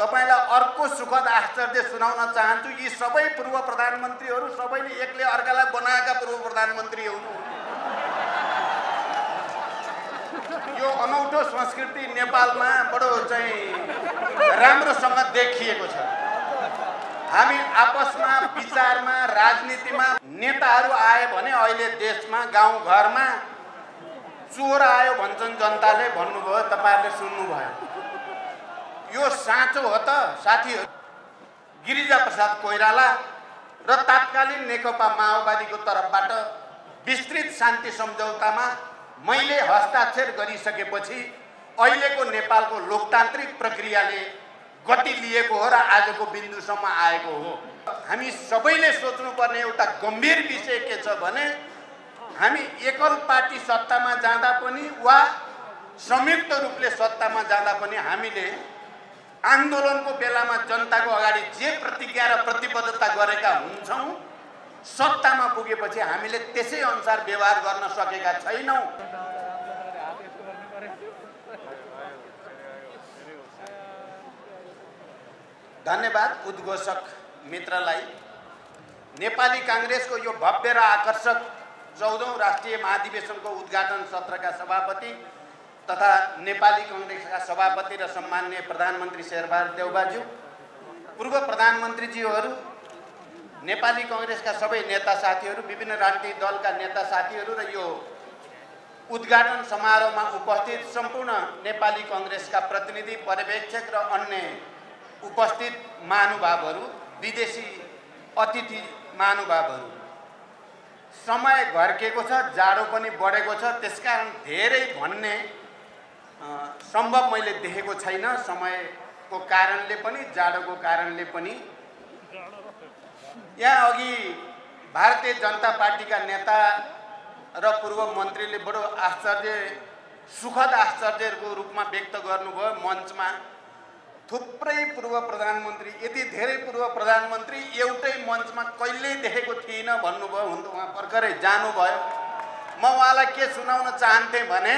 तपाईलाई अर्को सुखद आश्चर्य सुनाउन चाहन्छु। यी सबै पूर्व प्रधानमन्त्रीहरू सबैले एकले अर्कालाई बनाएका पूर्व प्रधानमन्त्री हुनु। यो अनौठो संस्कृति नेपालमा बडो चाहिँ राम्रोसँग देखिएको छ। हामी आपसमा विचारमा राजनीतिमा नेताहरू आए भने अहिले देशमा गाउँघरमा चोर आयो भन्छन् जनताले, भन्नुभयो, तपाईहरुले सुन्नुभयो। यो साँचो हो त साथीहरु। गिरिजा प्रसाद कोइराला र तत्कालीन नेकपा माओवादीको तर्फबाट विस्तृत शान्ति सम्झौतामा मैले हस्ताक्षर गरिसकेपछि अहिलेको नेपालको लोकतान्त्रिक प्रक्रियाले गति लिएको हो र आजको बिन्दुसम्म आएको हो। हामी सबैले सोच्नुपर्ने एउटा गम्भीर विषय के छ भने हामी एकल पार्टी सत्तामा जाँदा पनि वा संयुक्त रूपले सत्तामा जाँदा पनि हामीले आन्दोलनको बेलामा जनताको अगाडि जे प्रतिज्ञा र प्रतिबद्धता गरेका हुन्छौं, सत्तामा पुगेपछि हामीले त्यसै अनुसार व्यवहार गर्न सकेका छैनौं। धन्यवाद उद्घोषक मित्रलाई। नेपाली कांग्रेसको यो भव्य र आकर्षक 14औं राष्ट्रिय महाधिवेशनको उद्घाटन सत्रका सभापति तथा नेपाली कांग्रेसका सभापति र सम्माननीय प्रधानमन्त्री शेरबहादुर देउवाज्यू, पूर्व प्रधानमन्त्रीज्यूहरू, नेपाली कांग्रेसका सबै नेता साथीहरू, विभिन्न राजनीतिक दलका नेता साथीहरू र यो उद्घाटन समारोहमा उपस्थित सम्पूर्ण नेपाली कांग्रेसका प्रतिनिधि, पर्यवेक्षक र अन्य उपस्थित महानुभावहरू, विदेशी अतिथि महानुभावहरू, समय घर्केको छ, जाडो पनि बढेको छ, त्यसकारण धेरै भन्ने सम्भव मैले देखेको छैन। समयको कारणले पनि, जाडोको कारणले पनि। यहाँ अघि भारतीय जनता पार्टीका नेता र पूर्व मन्त्रीले बडो आश्चर्य, सुखद आश्चर्यको रूपमा व्यक्त गर्नुभयो मञ्चमा। थुप्रै पूर्व प्रधानमन्त्री, यति धेरै पूर्व प्रधानमन्त्री एउटै मञ्चमा कहिल्यै देखेको थिइनँ भन्नुभयो। हुन त उहाँ भर्खरै जानुभयो। म उहाँलाई के सुनाउन चाहन्थे भने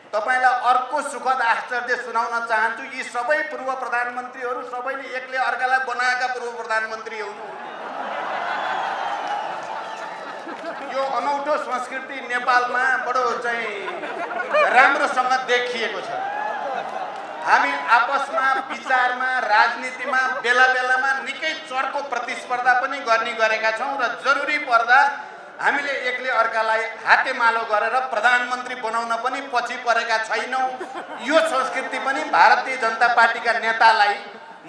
तपाईलाई अर्को सुखद आश्चर्य सुनाउन चाहन्छु। यी सबै पूर्व प्रधानमन्त्रीहरू सबैले एकले अर्कालाई बनाएका पूर्व प्रधानमन्त्री हुनु। यो अनौठो संस्कृति नेपालमा बडो चाहिँ राम्रोसँग देखिएको छ। हामी आपसमा विचारमा राजनीतिमा बेला बेलामा निकै चर्को प्रतिस्पर्धा पनि गर्ने गरेका छौं र जरुरी पर्दा हामीले एकले अर्कालाई हातेमालो गरेर प्रधानमन्त्री बनाउन पनि पछि परेका छैनौं। यो संस्कृति पनि भारतीय जनता पार्टीका नेतालाई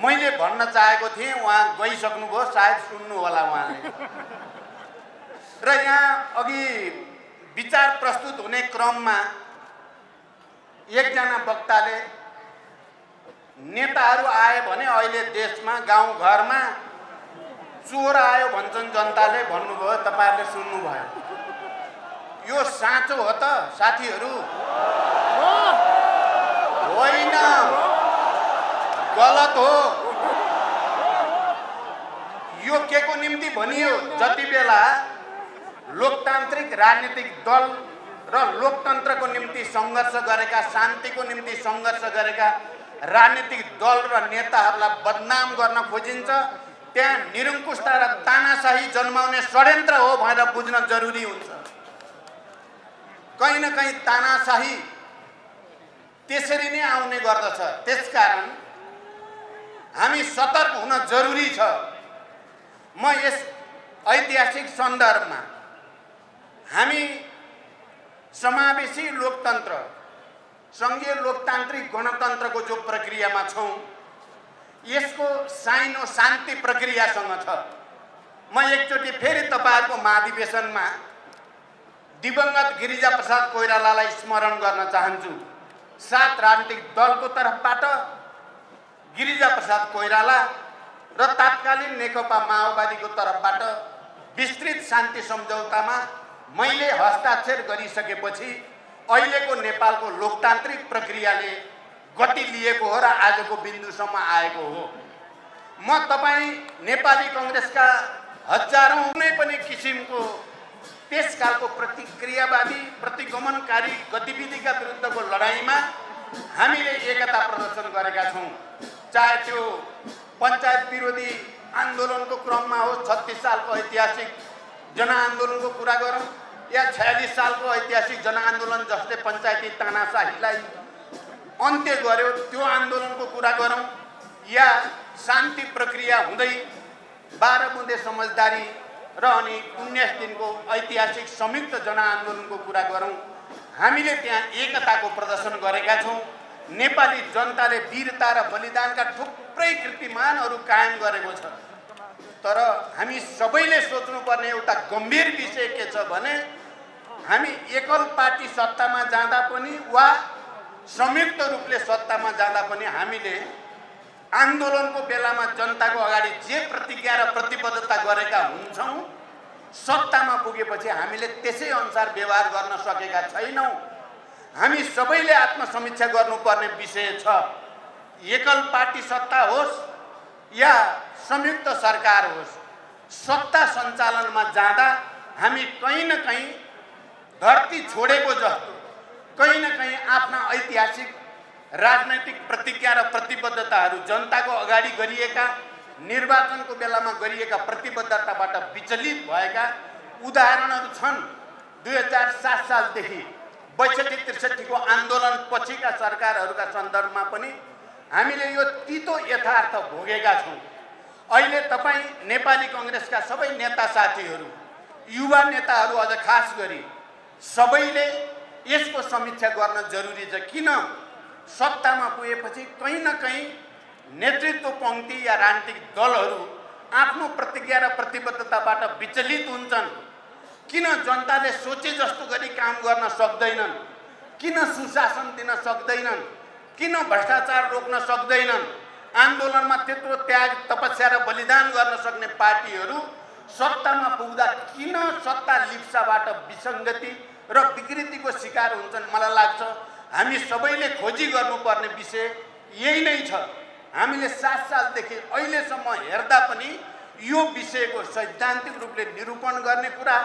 मैले भन्न चाहेको थिएँ। उहाँ गइसक्नुभयो, सायद सुन्नु होला उहाँले। र यहाँ अघि विचार प्रस्तुत हुने क्रममा एकजना वक्ताले नेताहरू आए भने अहिले देशमा गाउँघरमा चोर आयो भन्छन् जनताले, भन्नुभयो, तपाईहरुले सुन्नुभयो। यो साँचो हो त साथीहरू। होइन, गलत हो। यो केको निम्ति भनियो? जति बेला लोकतान्त्रिक राजनीतिक दल र लोकतन्त्रको निम्ति सङ्घर्ष गरेका, शान्तिको निम्ति सङ्घर्ष गरेका राजनीतिक दल र नेताहरूलाई बदनाम गर्न खोजिन्छ, त्यहाँ निरङ्कुशता र तानाशाही जन्माउने षड्यन्त्र हो भनेर बुझ्न जरुरी हुन्छ। कहीं न कहीं तानाशाही त्यसरी नै आउने गर्दछ। त्यसकारण हामी सतर्क हुन जरुरी छ। म यस ऐतिहासिक सन्दर्भमा हामी समावेशी लोकतन्त्र, संघीय लोकतान्त्रिक गणतन्त्रको जो प्रक्रियामा छौं, यसको साइनो शान्ति प्रक्रियासँग छ। म एकचोटि फेरि तपाईहरुको महाधिवेशनमा दिवंगत गिरिजा प्रसाद कोइरालालाई स्मरण गर्न चाहन्छु। 7 राजनीतिक दलको तर्फबाट गिरिजा प्रसाद कोइराला र तत्कालीन नेकपा माओवादीको तर्फबाट विस्तृत शान्ति सम्झौतामा मैले हस्ताक्षर गरिसकेपछि अहिलेको नेपालको लोकतान्त्रिक प्रक्रियाले गति लिएको हो र आजको बिन्दुसम्म आएको हो। म तपाई नेपाली कांग्रेसका हजारौं कुनै पनि किसिमको त्यसकालको प्रतिक्रियावादी, प्रतिगमनकारी गतिविधिका विरुद्धको लडाईँमा हामीले एकता प्रदर्शन गरेका छौं। चाहे त्यो पञ्चायत विरोधी आन्दोलनको क्रममा होस्, 36 सालको ऐतिहासिक जनआन्दोलनको कुरा गरौँ या 46 सालको ऐतिहासिक जनआन्दोलन जसले पञ्चायती तानाशाहीलाई अन्त्य गर्यो त्यो आन्दोलनको कुरा गरौँ या शान्ति प्रक्रिया हुँदै 12 बुँदे समझदारी र अनि 19 दिनको ऐतिहासिक संयुक्त जनआन्दोलनको कुरा गरौँ। हामीले त्यहाँ एकताको प्रदर्शन गरेका छौँ। नेपाली जनताले वीरता र बलिदानका थुप्रै कीर्तिमानहरू कायम गरेको छ। तर हामी सबैले सोच्नुपर्ने एउटा गम्भीर विषय के छ भने हामी एकल पार्टी सत्तामा जाँदा पनि वा संयुक्त रूपले सत्तामा जाँदा पनि हामीले आन्दोलनको बेलामा जनताको अगाडि जे प्रतिज्ञा र प्रतिबद्धता गरेका हुन्छौँ, सत्तामा पुगेपछि हामीले त्यसै अनुसार व्यवहार गर्न सकेका छैनौँ। हामी सबैले आत्मसमीक्षा गर्नुपर्ने विषय छ। एकल पार्टी सत्ता होस् या संयुक्त सरकार होस्, सत्ता सञ्चालनमा जाँदा हामी कहीँ न कहीँ धरती छोडेको जस्तो कहीँ न कहीँ आफ्ना ऐतिहासिक राजनैतिक प्रतिज्ञा र प्रतिबद्धताहरू जनताको अगाडि गरिएका निर्वाचनको बेलामा गरिएका प्रतिबद्धताबाट विचलित भएका उदाहरणहरू छन्। 2007 सालदेखि 62-63 को आन्दोलन पछिका सरकारहरूका सन्दर्भमा पनि हामीले यो तितो यथार्थ भोगेका छौँ। अहिले तपाईँ नेपाली कांग्रेसका सबै नेता साथीहरू, युवा नेताहरू अझ खास गरी सबैले यसको समीक्षा गर्न जरुरी छ। किन सत्तामा पुगेपछि कहीँ न कहीँ नेतृत्व पंक्ति या राजनीतिक दलहरू आफ्नो प्रतिज्ञा र प्रतिबद्धताबाट विचलित हुन्छन्? किन जनताले सोचे जस्तो गरी काम गर्न सक्दैनन्? किन सुशासन दिन सक्दैनन्? किन भ्रष्टाचार रोक्न सक्दैनन्? आन्दोलनमा त्यत्रो त्याग, तपस्या र बलिदान गर्न सक्ने पार्टीहरू सत्तामा पुग्दा किन सत्ता लिप्साबाट विसङ्गति र विकृतिको शिकार हुन्छन्? मलाई लाग्छ हामी सबैले खोजी गर्नुपर्ने विषय यही नै छ। हामीले 7 सालदेखि अहिलेसम्म हेर्दा पनि यो विषयको सैद्धान्तिक रूपले निरूपण गर्ने कुरा,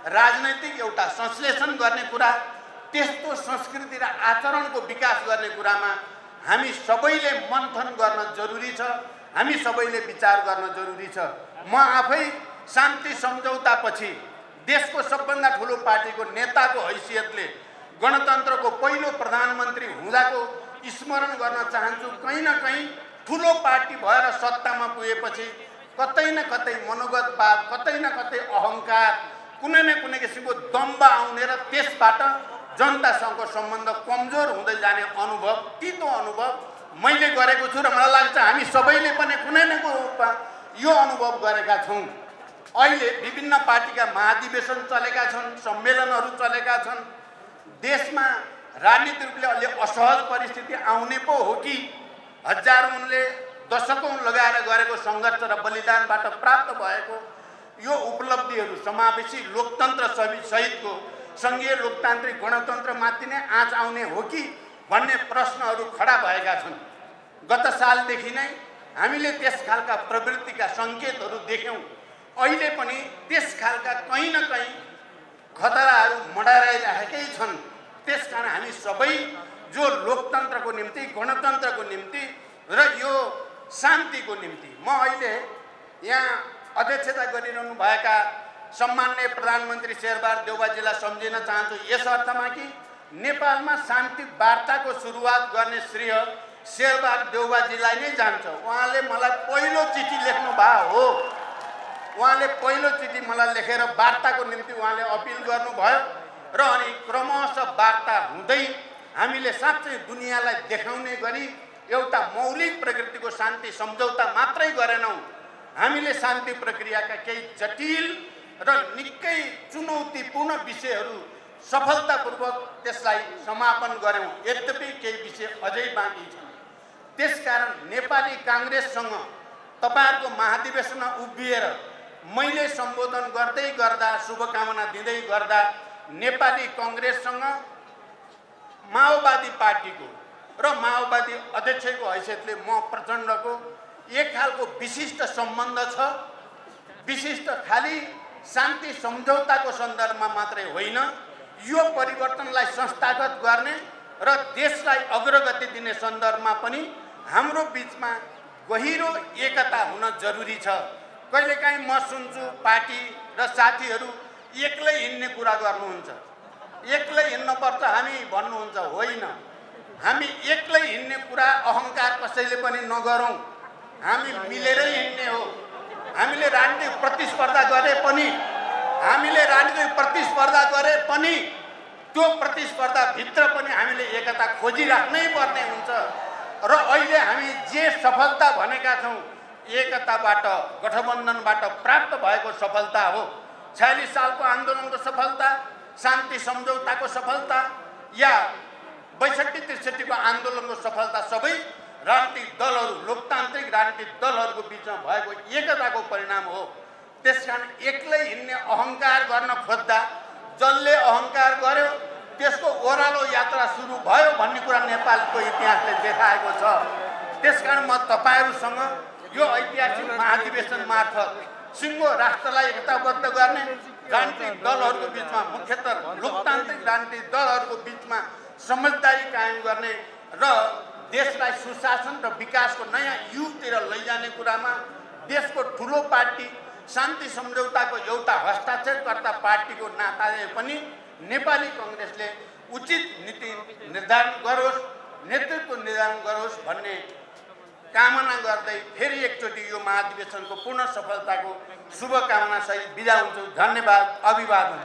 राजनैतिक एउटा संश्लेषण गर्ने कुरा, त्यस्तो संस्कृति र आचरणको विकास गर्ने कुरामा हामी सबैले मन्थन गर्न जरुरी छ। हामी सबैले विचार गर्न जरुरी छ। म आफै शान्ति सम्झौतापछि देशको सबभन्दा ठुलो पार्टीको नेताको हैसियतले गणतन्त्रको पहिलो प्रधानमन्त्री हुँदाको स्मरण गर्न चाहन्छु। कहीँ न कहीँ ठुलो पार्टी भएर सत्तामा पुगेपछि कतै न कतै मनोगत भाव, कतै न कतै अहङ्कार, कुनै न कुनै किसिमको दम्ब आउने र त्यसबाट जनतासँगको सम्बन्ध कमजोर हुँदै जाने अनुभव, तितो अनुभव मैले गरेको छु र मलाई लाग्छ हामी सबैले पनि कुनै न कुनै यो अनुभव गरेका छौँ। अहिले विभिन्न पार्टीका महाधिवेशन चलेका छन्, सम्मेलनहरू चलेका छन्। देशमा राजनीतिक रूपले अलि असहज परिस्थिति आउने पो हो कि हजारौंले दशकौं लगाएर गरेको सङ्घर्ष र बलिदानबाट प्राप्त भएको यो उपलब्धिहरू समावेशी लोकतन्त्र सहितको सङ्घीय लोकतान्त्रिक गणतन्त्रमाथि नै आँच आउने हो कि भन्ने प्रश्नहरू खडा भएका छन्। गत सालदेखि नै हामीले त्यस खालका प्रवृत्तिका सङ्केतहरू देख्यौँ। अहिले पनि त्यस खालका कहीँ न कहीँ खतराहरू मडाराइरहेकै छन्। त्यसकारण हामी सबै जो लोकतन्त्रको निम्ति, गणतन्त्रको निम्ति र यो शान्तिको निम्ति, म अहिले यहाँ अध्यक्षता गरिरहनु भएका सम्माननीय प्रधानमन्त्री शेरबहादुर देउवाजीलाई सम्झिन चाहन्छु यस अर्थमा कि नेपालमा शान्ति वार्ताको सुरुवात गर्ने श्रेय शेरबहादुर देउवाजीलाई नै जान्छ। उहाँले मलाई पहिलो चिठी लेख्नु भएको हो। उहाँले पहिलो चिठी मलाई लेखेर वार्ताको निम्ति उहाँले अपिल गर्नुभयो र अनि क्रमशः वार्ता हुँदै हामीले साँच्चै दुनियाँलाई देखाउने गरी एउटा मौलिक प्रकृतिको शान्ति सम्झौता मात्रै गरेनौँ, हामीले शान्ति प्रक्रियाका केही जटिल र निकै चुनौतीपूर्ण विषयहरू सफलतापूर्वक त्यसलाई समापन गर्यौँ। यद्यपि केही विषय अझै बाँकी छन्। त्यसकारण नेपाली कांग्रेससँग तपाईहरुको महाधिवेशनमा उभिएर मैले सम्बोधन गर्दै गर्दा, शुभकामना दिँदै गर्दा नेपाली कांग्रेससँग माओवादी पार्टीको र माओवादी अध्यक्षको हैसियतले म प्रचण्डको एक खालको विशिष्ट सम्बन्ध छ। विशिष्ट खाली शान्ति सम्झौताको सन्दर्भमा मात्रै होइन, यो परिवर्तनलाई संस्थागत गर्ने र देशलाई अग्रगति दिने सन्दर्भमा पनि हाम्रो बिचमा गहिरो एकता हुन जरुरी छ। कहिलेकाहीँ म सुन्छु पार्टी र साथीहरू एक्लै हिँड्ने कुरा गर्नुहुन्छ, एक्लै हिँड्नुपर्छ हामी भन्नुहुन्छ। होइन, हामी एक्लै हिँड्ने कुरा अहङ्कार कसैले पनि नगरौँ, हामी मिलेरै हिँड्ने हो। हामीले राजनीतिक प्रतिस्पर्धा गरे पनि त्यो प्रतिस्पर्धाभित्र पनि हामीले एकता खोजिराख्नै पर्ने हुन्छ। र अहिले हामी जे सफलता भनेका छौँ एकताबाट, गठबन्धनबाट प्राप्त भएको सफलता हो। 46 सालको आन्दोलनको सफलता, शान्ति सम्झौताको सफलता या 62-63 को आन्दोलनको सफलता सबै राजनीतिक दलहरू, लोकतान्त्रिक राजनीतिक दलहरूको बिचमा भएको एकताको परिणाम हो। त्यसकारण एक्लै हिँड्ने अहङ्कार गर्न खोज्दा जसले अहङ्कार गर्यो त्यसको ओह्रालो यात्रा सुरु भयो भन्ने कुरा नेपालको इतिहासले देखाएको छ। त्यसकारण म तपाईहरुसँग यो ऐतिहासिक महाधिवेशन मार्फत सिङ्गो राष्ट्रलाई एकताबद्ध गर्ने, राजनीतिक दलहरूको बिचमा, मुख्यतः लोकतान्त्रिक राजनीतिक दलहरूको बिचमा समझदारी कायम गर्ने र देशलाई सुशासन र विकासको नयाँ युगतिर लैजाने कुरामा देशको ठुलो पार्टी, शान्ति सम्झौताको एउटा हस्ताक्षरकर्ता पार्टीको नाताले पनि नेपाली कांग्रेसले उचित नीति निर्धारण गरोस्, नेतृत्व निर्धारण गरोस् भन्ने कामना गर्दै फेरि एकचोटि यो महाधिवेशनको पूर्ण सफलताको शुभकामना सहित बिदा हुन्छु। धन्यवाद, अभिवादन।